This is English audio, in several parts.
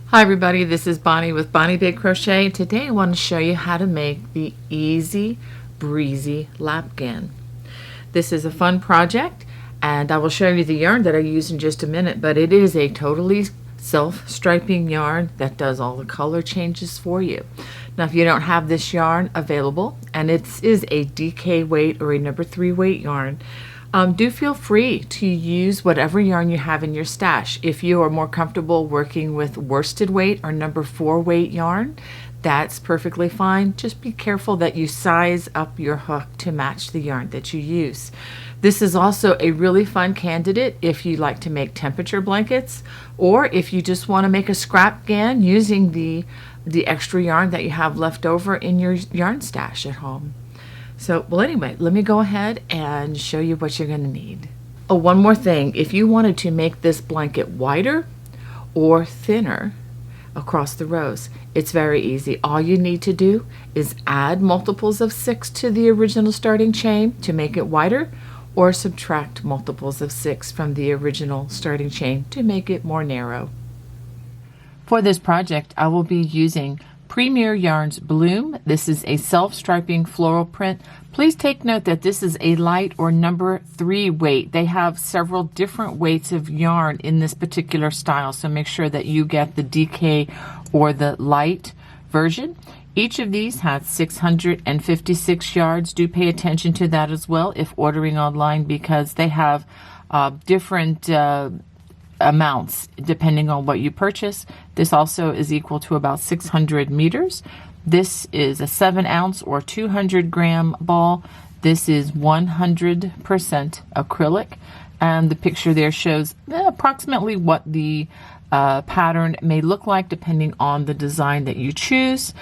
Hi everybody, this is Bonnie with Bonnie Big Crochet. Today I want to show you how to make the easy breezy lapghan. This is a fun project and I will show you the yarn that I use in just a minute, but it is a totally self-striping yarn that does all the color changes for you. Now if you don't have this yarn available, and it is a DK weight or a number 3 weight yarn, do feel free to use whatever yarn you have in your stash. If you are more comfortable working with worsted weight or number 4 weight yarn, that's perfectly fine. Just be careful that you size up your hook to match the yarn that you use. This is also a really fun candidate if you like to make temperature blankets, or if you just want to make a scrap ghan using the extra yarn that you have left over in your yarn stash at home. So, well, anyway, let me go ahead and show you what you're going to need. Oh, one more thing. If you wanted to make this blanket wider or thinner across the rows, it's very easy. All you need to do is add multiples of 6 to the original starting chain to make it wider, or subtract multiples of 6 from the original starting chain to make it more narrow. For this project, I will be using Premier Yarns Bloom. This is a self-striping floral print. Please take note that this is a light or number 3 weight. They have several different weights of yarn in this particular style, so make sure that you get the DK or the light version. Each of these has 656 yards. Do pay attention to that as well if ordering online, because they have different amounts depending on what you purchase. This also is equal to about 600 meters. This is a 7-ounce or 200-gram ball. This is 100% acrylic, and the picture there shows approximately what the pattern may look like depending on the design that you choose.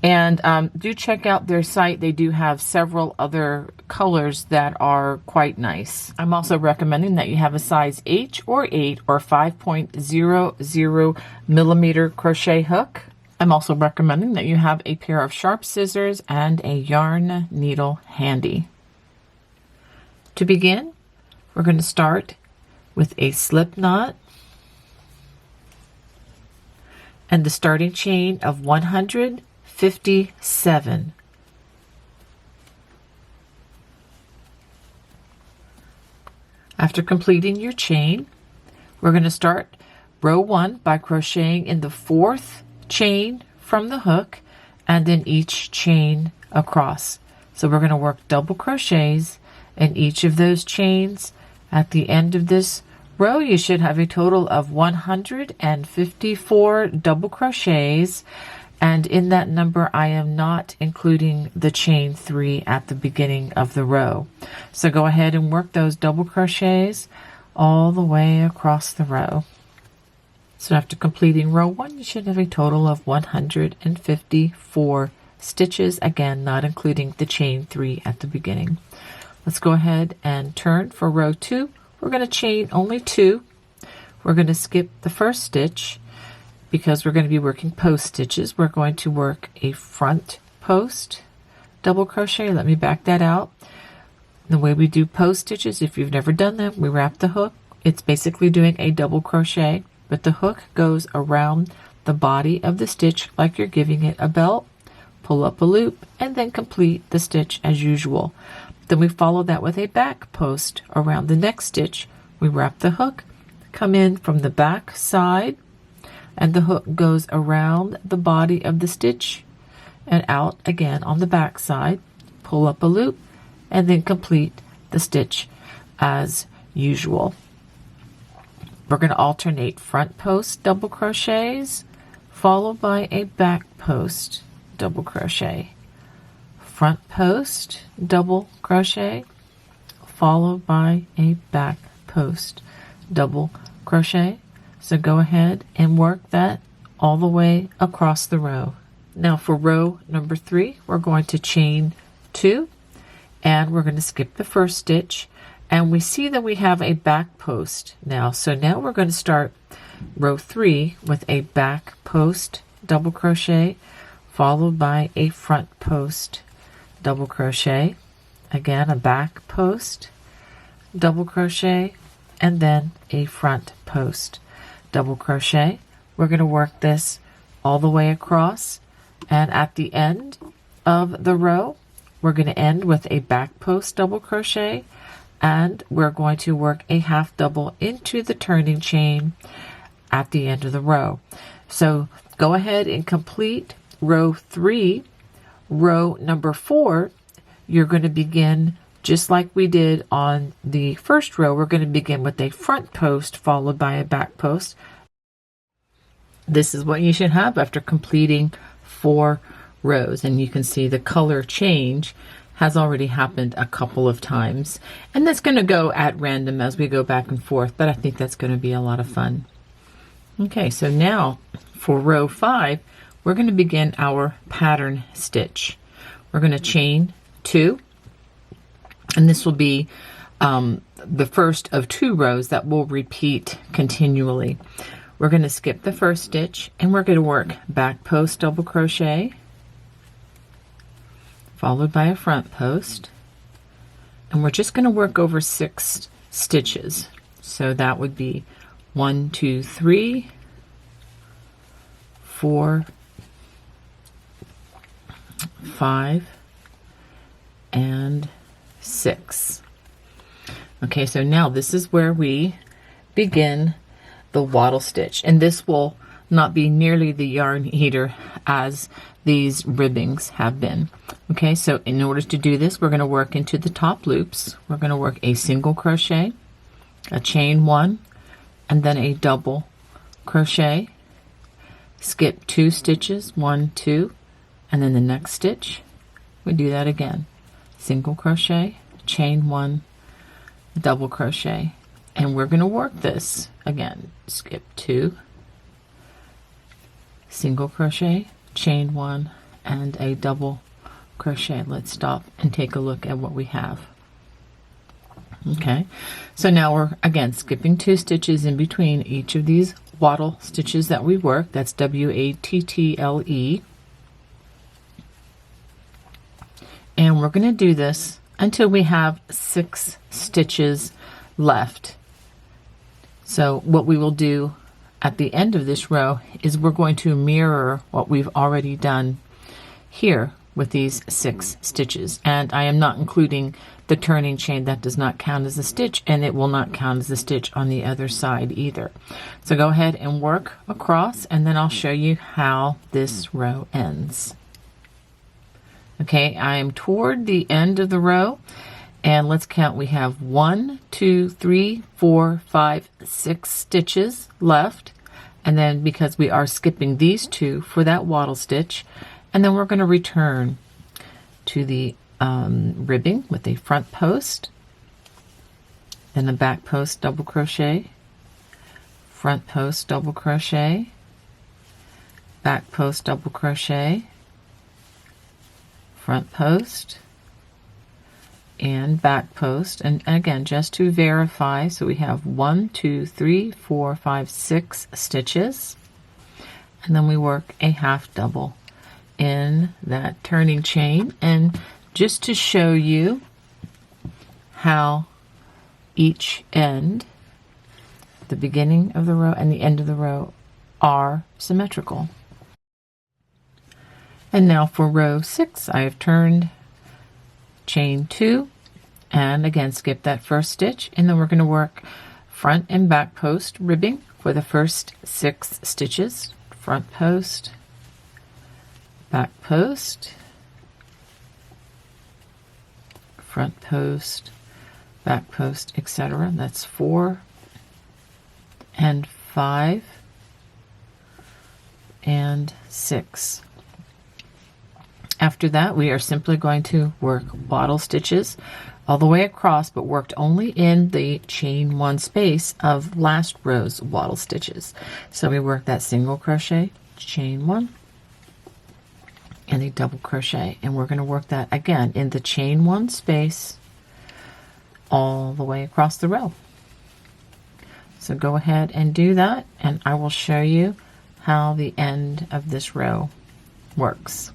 And do check out their site. They do have several other colors that are quite nice. I'm also recommending that you have a size H or 8 or 5.00 millimeter crochet hook. I'm also recommending that you have a pair of sharp scissors and a yarn needle handy. To begin, we're going to start with a slip knot and the starting chain of 157. After completing your chain, we're going to start row 1 by crocheting in the 4th chain from the hook and then each chain across. So we're going to work double crochets in each of those chains. At the end of this row, you should have a total of 154 double crochets. And in that number, I am not including the chain 3 at the beginning of the row. So go ahead and work those double crochets all the way across the row. So after completing row 1, you should have a total of 154 stitches, again, not including the chain 3 at the beginning. Let's go ahead and turn for row 2. We're going to chain only 2. We're going to skip the first stitch, because we're going to be working post stitches. We're going to work a front post double crochet. Let me back that out. The way we do post stitches, if you've never done them, we wrap the hook. It's basically doing a double crochet, but the hook goes around the body of the stitch like you're giving it a belt. Pull up a loop and then complete the stitch as usual. Then we follow that with a back post around the next stitch. We wrap the hook, come in from the back side, and the hook goes around the body of the stitch and out again on the back side. Pull up a loop and then complete the stitch as usual. We're going to alternate front post double crochets followed by a back post double crochet. Front post double crochet followed by a back post double crochet. So go ahead and work that all the way across the row. Now for row number 3, we're going to chain 2 and we're going to skip the first stitch, and we see that we have a back post now. So now we're going to start row 3 with a back post double crochet followed by a front post double crochet, again a back post double crochet, and then a front post double crochet. we're going to work this all the way across, and at the end of the row we're going to end with a back post double crochet, and we're going to work a half double into the turning chain at the end of the row. So go ahead and complete row 3. Row number 4, you're going to begin just like we did on the first row. We're going to begin with a front post followed by a back post. This is what you should have after completing 4 rows, and you can see the color change has already happened a couple of times, and that's going to go at random as we go back and forth, but I think that's going to be a lot of fun. Okay, so now for row 5, we're going to begin our pattern stitch. We're going to chain 2, and this will be the first of 2 rows that will repeat continually. We're going to skip the first stitch, and we're going to work back post double crochet followed by a front post, and we're just going to work over 6 stitches. So that would be 1, 2, 3, 4, 5, and 6. Okay, so now this is where we begin the wattle stitch, and this will not be nearly the yarn eater as these ribbings have been. Okay, so in order to do this, we're going to work into the top loops. We're going to work a single crochet, a chain 1, and then a double crochet, skip 2 stitches, 1, 2, and then the next stitch we do that again, single crochet, chain 1, double crochet, and we're going to work this again, skip 2, single crochet, chain 1, and a double crochet. Let's stop and take a look at what we have. Okay, so now we're again skipping 2 stitches in between each of these wattle stitches that we work. That's W-A-T-T-L-E, and we're going to do this until we have 6 stitches left. So what we will do at the end of this row is we're going to mirror what we've already done here with these 6 stitches, and I am not including the turning chain. That does not count as a stitch, and it will not count as a stitch on the other side either. So go ahead and work across, and then I'll show you how this row ends. Okay, I am toward the end of the row, and let's count. We have 1, 2, 3, 4, 5, 6 stitches left, and then because we are skipping these 2 for that wattle stitch, and then we're going to return to the ribbing with a front post, then a back post double crochet, front post double crochet, back post double crochet, front post, and back post, and again just to verify, so we have 1, 2, 3, 4, 5, 6 stitches, and then we work a half double in that turning chain. And just to show you how each end, the beginning of the row and the end of the row, are symmetrical. And now for row 6, I have turned, chain 2, and again skip that first stitch, and then we're going to work front and back post ribbing for the first 6 stitches, front post, back post, front post, back post, etc. That's 4 and 5 and 6. After that, we are simply going to work wattle stitches all the way across, but worked only in the chain 1 space of last row's wattle stitches. So we work that single crochet, chain 1, and a double crochet, and we're going to work that again in the chain 1 space all the way across the row. So go ahead and do that, and I will show you how the end of this row works.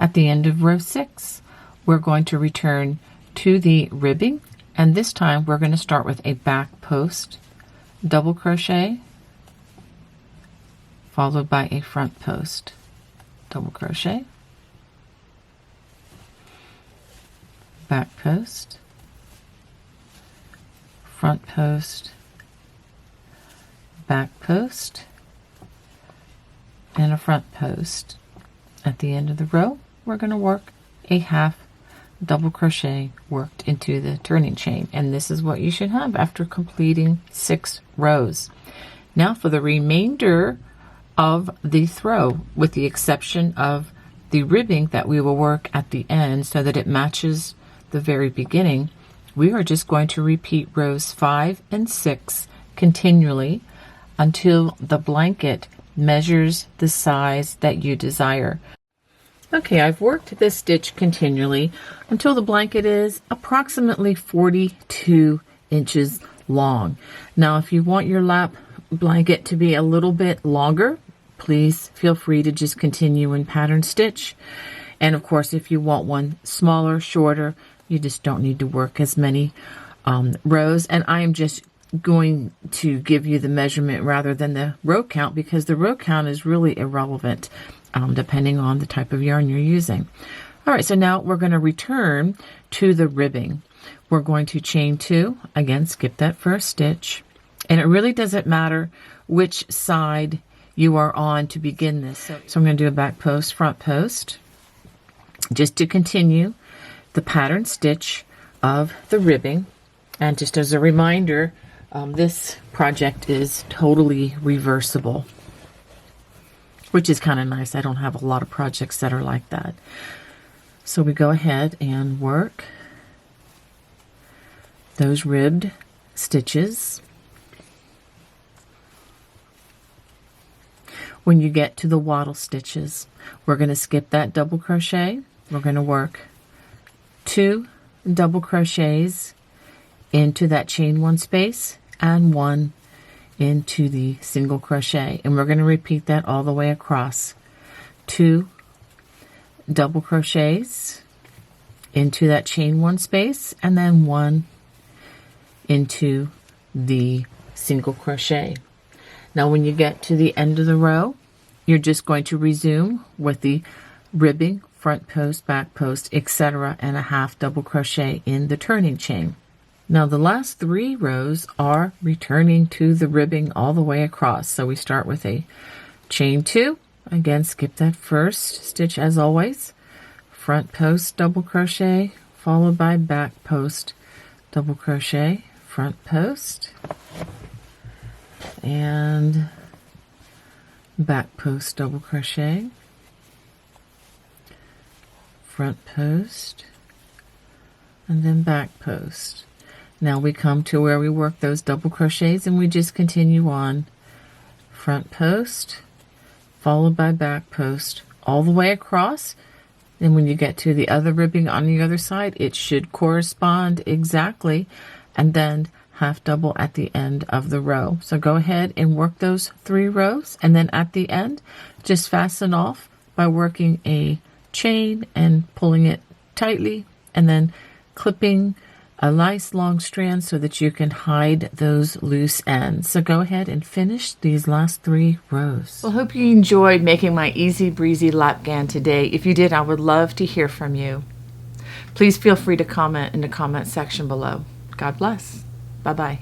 At the end of row 6, we're going to return to the ribbing, and this time we're going to start with a back post double crochet followed by a front post double crochet, back post, front post, back post, and a front post. At the end of the row, we're going to work a half double crochet worked into the turning chain, and this is what you should have after completing 6 rows. Now for the remainder of the throw, with the exception of the ribbing that we will work at the end so that it matches the very beginning, we are just going to repeat rows 5 and 6 continually until the blanket measures the size that you desire. Okay, I've worked this stitch continually until the blanket is approximately 42 inches long. Now, if you want your lap blanket to be a little bit longer, please feel free to just continue in pattern stitch. And of course, if you want one smaller, shorter, you just don't need to work as many rows. And I am just going to give you the measurement rather than the row count, because the row count is really irrelevant depending on the type of yarn you're using. All right, so now we're going to return to the ribbing. We're going to chain 2, again, skip that first stitch, and it really doesn't matter which side you are on to begin this. So I'm going to do a back post, front post, just to continue the pattern stitch of the ribbing. And just as a reminder, this project is totally reversible, which is kind of nice. I don't have a lot of projects that are like that. So we go ahead and work those ribbed stitches. When you get to the wattle stitches, we're going to skip that double crochet. We're going to work 2 double crochets into that chain 1 space and 1 into the single crochet, and we're going to repeat that all the way across. 2 double crochets into that chain 1 space and then 1 into the single crochet. Now when you get to the end of the row, you're just going to resume with the ribbing, front post, back post, etc., and a half double crochet in the turning chain. Now the last 3 rows are returning to the ribbing all the way across. So we start with a chain 2, again skip that first stitch as always, front post double crochet followed by back post double crochet, front post and back post double crochet, front post, and then back post. Now we come to where we work those double crochets and we just continue on, front post followed by back post all the way across. And when you get to the other ribbing on the other side, it should correspond exactly, and then half double at the end of the row. So go ahead and work those 3 rows, and then at the end just fasten off by working a chain and pulling it tightly, and then clipping a nice long strand so that you can hide those loose ends. So go ahead and finish these last 3 rows. Well, hope you enjoyed making my easy breezy lapgan today. If you did, I would love to hear from you. Please feel free to comment in the comment section below. God bless. Bye-bye.